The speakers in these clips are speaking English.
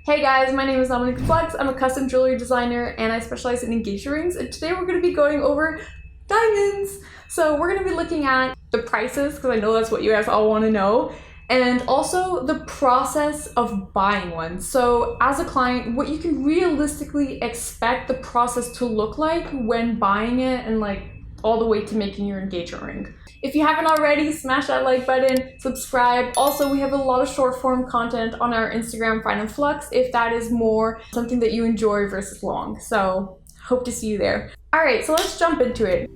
Hey guys, my name is Dominique Flux. I'm a custom jewelry designer and I specialize in engagement rings, and today we're going to be going over diamonds. So we're going to be looking at the prices, because I know that's what you guys all want to know, and also the process of buying one. So as a client, what you can realistically expect the process to look like when buying it, and like all the way to making your engagement ring. If you haven't already, smash that like button, subscribe. Also, we have a lot of short form content on our Instagram, Flux, if that is more something that you enjoy versus long. So hope to see you there. All right, so let's jump into it.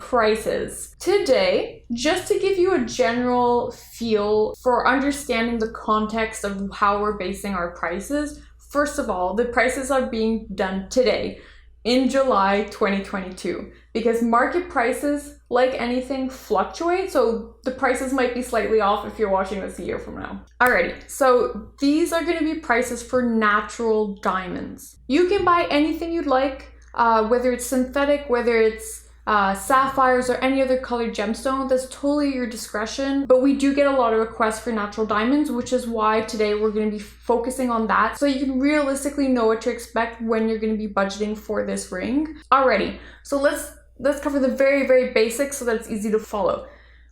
Prices. Today, just to give you a general feel for understanding the context of how we're basing our prices, first of all, the prices are being done today in July 2022, because market prices, like anything, fluctuate, so the prices might be slightly off if you're watching this a year from now. Alrighty, so these are going to be prices for natural diamonds. You can buy anything you'd like, whether it's synthetic, whether it's sapphires or any other colored gemstone. That's totally your discretion, but we do get a lot of requests for natural diamonds, which is why today we're going to be focusing on that, so you can realistically know what to expect when you're going to be budgeting for this ring. Alrighty, so let's cover the very basics so that it's easy to follow.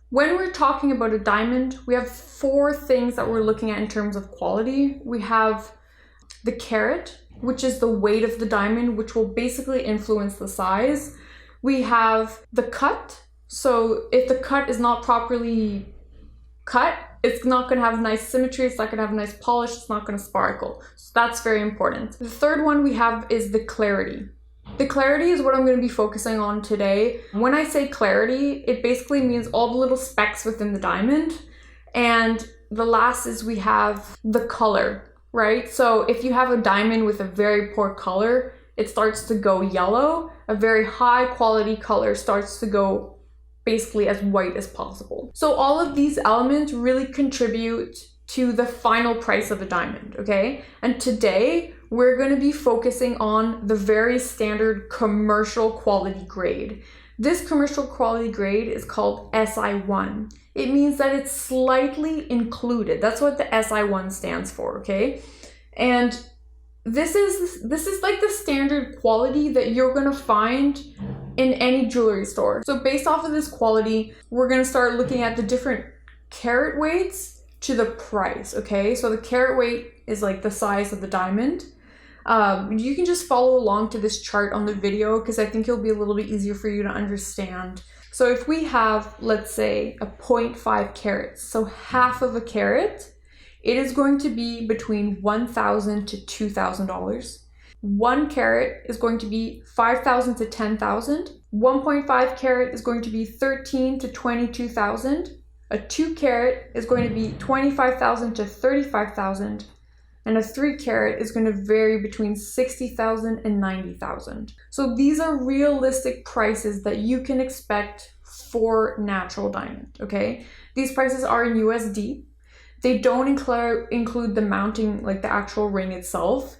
When we're talking about a diamond, we have four things that we're looking at in terms of quality. We have the carat, which is the weight of the diamond, which will basically influence the size. We have the cut, so if the cut is not properly cut, it's not going to have nice symmetry, it's not going to have nice polish, it's not going to sparkle. So that's very important. The third one we have is the clarity. The clarity is what I'm going to be focusing on today. When I say clarity, it basically means all the little specks within the diamond. And the last is we have the color, right? So if you have a diamond with a very poor color, it starts to go yellow. A very high quality color starts to go basically as white as possible. So all of these elements really contribute to the final price of a diamond, okay? And today we're going to be focusing on the very standard commercial quality grade. This commercial quality grade is called SI1. It means that it's slightly included. That's what the SI1 stands for, okay? And this is like the standard quality that you're gonna find in any jewelry store. So based off of this quality, we're gonna start looking at the different carat weights to the price, okay? So the carat weight is like the size of the diamond. You can just follow along to this chart on the video, because I think it'll be a little bit easier for you to understand. So if we have, let's say, a 0.5 carats, so half of a carat, it is going to be between $1,000 to $2,000. 1 carat is going to be $5,000 to $10,000. 1.5 carat is going to be $13,000 to $22,000. A 2 carat is going to be $25,000 to $35,000. And a 3 carat is going to vary between $60,000 and $90,000. So these are realistic prices that you can expect for natural diamond, okay? These prices are in USD. They don't include the mounting, like the actual ring itself.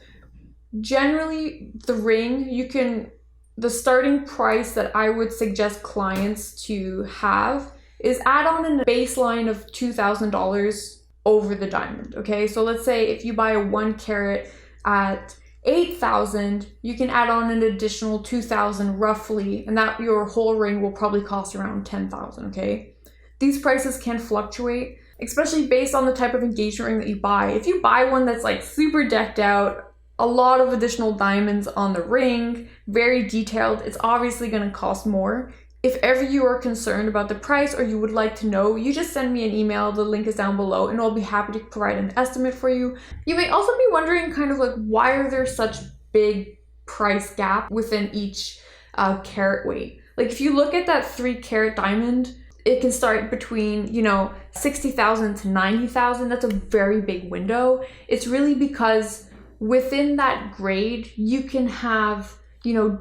Generally, the ring, the starting price that I would suggest clients to have is add on a baseline of $2,000 over the diamond, okay? So let's say if you buy a 1 carat at $8,000, you can add on an additional $2,000 roughly, and that your whole ring will probably cost around $10,000, okay? These prices can fluctuate, especially based on the type of engagement ring that you buy. If you buy one that's like super decked out, a lot of additional diamonds on the ring, very detailed, it's obviously going to cost more. If ever you are concerned about the price or you would like to know, you just send me an email, the link is down below, and I'll be happy to provide an estimate for you. You may also be wondering kind of like, why are there such big price gap within each carat weight? Like if you look at that 3 carat diamond, it can start between, $60,000 to $90,000. That's a very big window. It's really because within that grade, you can have,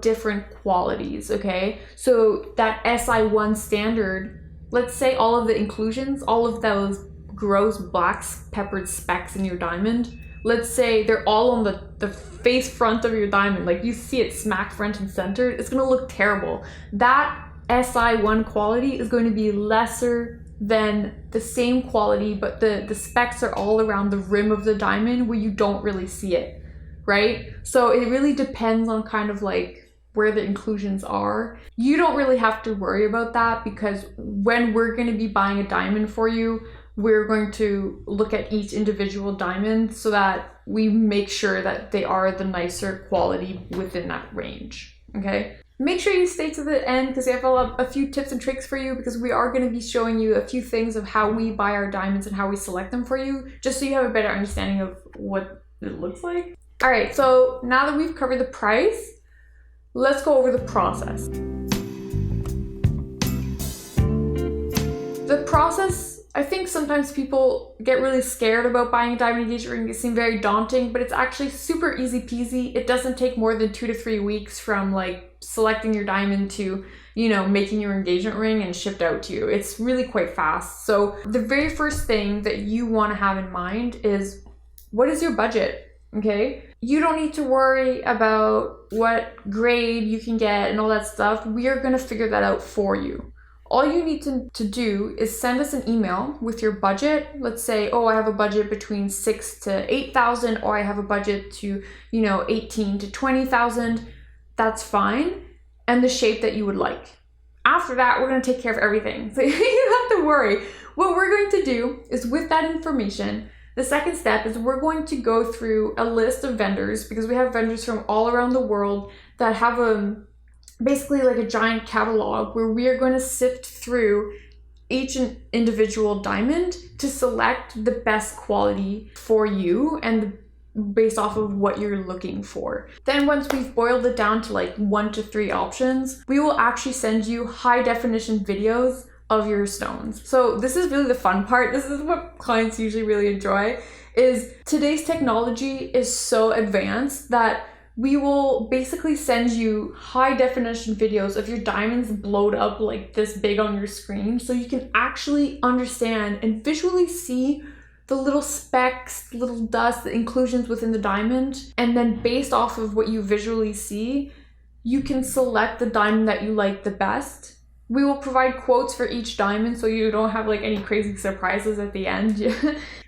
different qualities, okay? So that SI1 standard, let's say all of the inclusions, all of those gross black peppered specks in your diamond, let's say they're all on the face front of your diamond, like you see it smack front and center, it's gonna look terrible. That SI1 quality is going to be lesser than the same quality, but the specks are all around the rim of the diamond where you don't really see it, right? So it really depends on kind of like where the inclusions are. You don't really have to worry about that, because when we're going to be buying a diamond for you, we're going to look at each individual diamond so that we make sure that they are the nicer quality within that range, okay? Make sure you stay to the end, because I have a few tips and tricks for you, because we are going to be showing you a few things of how we buy our diamonds and how we select them for you, just so you have a better understanding of what it looks like. All right, so now that we've covered the price, let's go over the process. The process, I think sometimes people get really scared about buying a diamond engagement ring. It seems very daunting, but it's actually super easy peasy. It doesn't take more than 2 to 3 weeks from like selecting your diamond to, you know, making your engagement ring and shipped out to you. It's really quite fast. So the very first thing that you want to have in mind is, what is your budget? Okay, you don't need to worry about what grade you can get and all that stuff. We are going to figure that out for you. All you need to do is send us an email with your budget. Let's say, oh, I have a budget between 6,000 to 8,000, or I have a budget to, you know, 18,000 to 20,000. That's fine. And the shape that you would like. After that, we're going to take care of everything. So you don't have to worry. What we're going to do is, with that information, the second step is we're going to go through a list of vendors, because we have vendors from all around the world that have basically like a giant catalog where we are going to sift through each individual diamond to select the best quality for you and based off of what you're looking for. Then once we've boiled it down to like 1 to 3 options, we will actually send you high definition videos of your stones. So this is really the fun part. This is what clients usually really enjoy, is today's technology is so advanced that we will basically send you high definition videos of your diamonds blowed up like this big on your screen, so you can actually understand and visually see the little specks, little dust, the inclusions within the diamond. And then based off of what you visually see, you can select the diamond that you like the best. We will provide quotes for each diamond so you don't have like any crazy surprises at the end.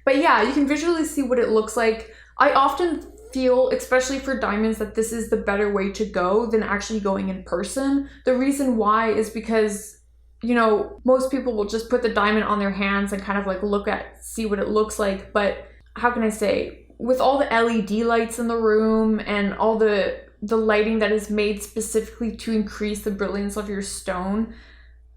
But yeah, you can visually see what it looks like. I often feel, especially for diamonds, that this is the better way to go than actually going in person. The reason why is because, you know, most people will just put the diamond on their hands and kind of like see what it looks like. But how can I say, with all the LED lights in the room and all the lighting that is made specifically to increase the brilliance of your stone,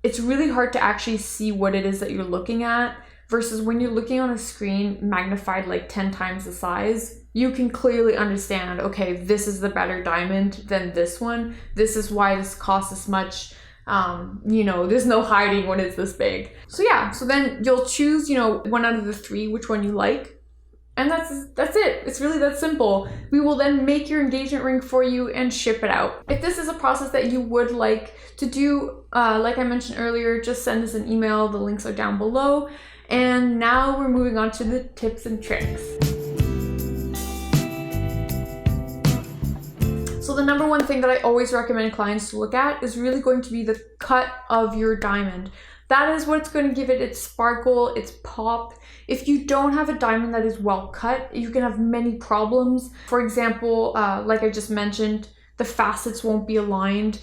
it's really hard to actually see what it is that you're looking at, versus when you're looking on a screen magnified like 10 times the size, you can clearly understand, okay, this is the better diamond than this one. This is why this costs this much. You know, there's no hiding when it's this big. So yeah, so then you'll choose, you know, 1 out of the 3, which one you like. And that's it. It's really that simple. We will then make your engagement ring for you and ship it out. If this is a process that you would like to do, like I mentioned earlier, just send us an email. The links are down below. And now we're moving on to the tips and tricks. So the number one thing that I always recommend clients to look at is really going to be the cut of your diamond. That is what's going to give it its sparkle, its pop. If you don't have a diamond that is well cut, you can have many problems. For example, like I just mentioned, the facets won't be aligned,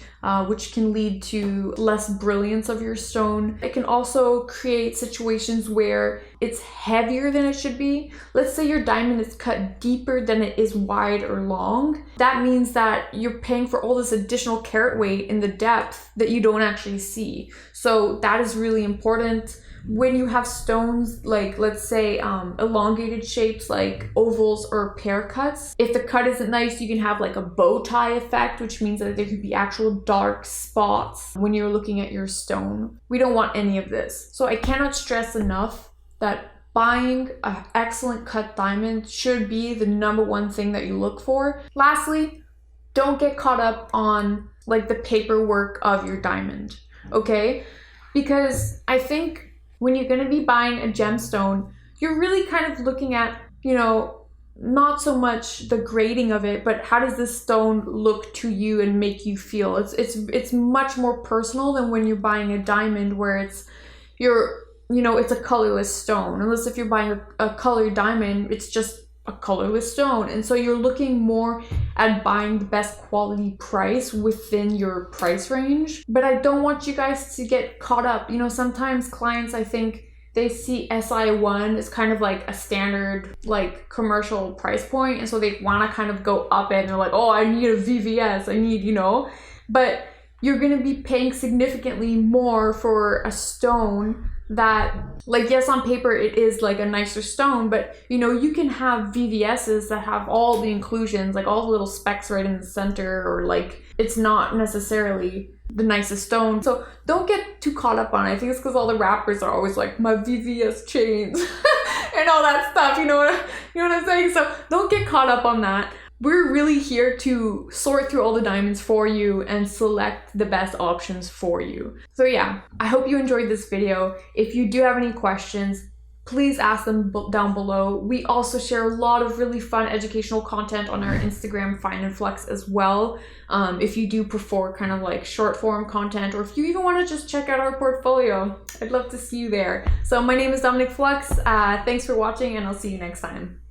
which can lead to less brilliance of your stone. It can also create situations where it's heavier than it should be. Let's say your diamond is cut deeper than it is wide or long. That means that you're paying for all this additional carat weight in the depth that you don't actually see. So that is really important. When you have stones like, let's say, elongated shapes like ovals or pear cuts, if the cut isn't nice, you can have like a bow tie effect, which means that there could be actual dark spots when you're looking at your stone. We don't want any of this. So I cannot stress enough that buying an excellent cut diamond should be the number one thing that you look for. Lastly, don't get caught up on like the paperwork of your diamond, okay? Because I think when you're going to be buying a gemstone, you're really kind of looking at, you know, not so much the grading of it, but how does this stone look to you and make you feel? It's much more personal than when you're buying a diamond, where you're you know, it's a colorless stone. Unless if you're buying a colored diamond, it's just a colorless stone. And so you're looking more at buying the best quality price within your price range. But I don't want you guys to get caught up. You know, sometimes clients, I think, they see SI1 as kind of like a standard like commercial price point, and so they want to kind of go up it, and they're like, oh, I need a VVS, I need, you know, but you're going to be paying significantly more for a stone that, like, yes, on paper it is like a nicer stone, but you know, you can have VVS's that have all the inclusions, like all the little specks right in the center, or like it's not necessarily the nicest stone. So don't get too caught up on it. I think it's because all the rappers are always like, my VVS chains and all that stuff, you know what I'm saying? So don't get caught up on that. We're really here to sort through all the diamonds for you and select the best options for you. So yeah, I hope you enjoyed this video. If you do have any questions, please ask them down below. We also share a lot of really fun educational content on our Instagram, Fine and Flux, as well. If you do prefer kind of like short form content, or if you even want to just check out our portfolio, I'd love to see you there. So my name is Dominique Flux. Thanks for watching, and I'll see you next time.